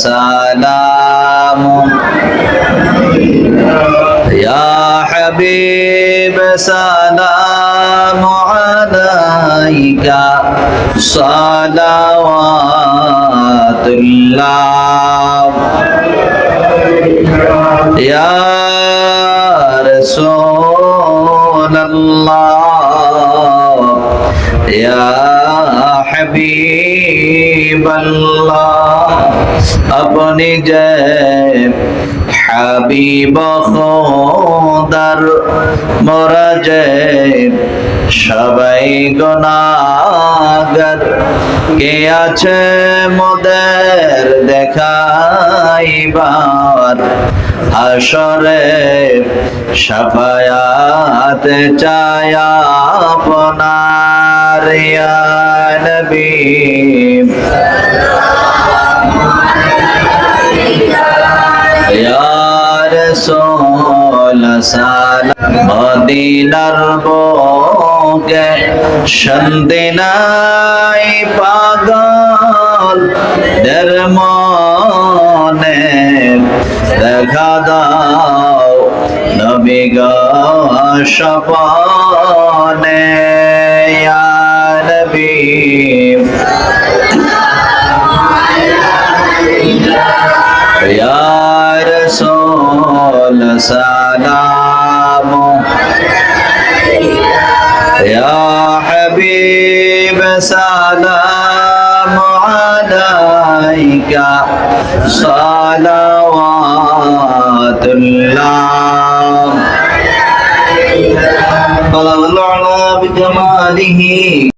سلام يا حبيب سلام عليك صلوات الله يا رسول الله يا حبيب الله अपनी जय হাবিব খোদার মোরা জয় সবাই গুনাহগার কে আছে মোদের দেখাইবার হাসরে শাফায়াত চায় আপনার ইয়া নবী ইয়া রাসূল সালাম মদিনার বুকে শান্তি নাই পাগল দের মনে দেখা দাও নবী গো স্বপনে ইয়া নবী ইয়া রাসূল সালাম ইয়া হাবিব সালাম আলাইকা সালাওয়াতুল্লাহ সাল্লাল্লাহু আলা বিজামালিহি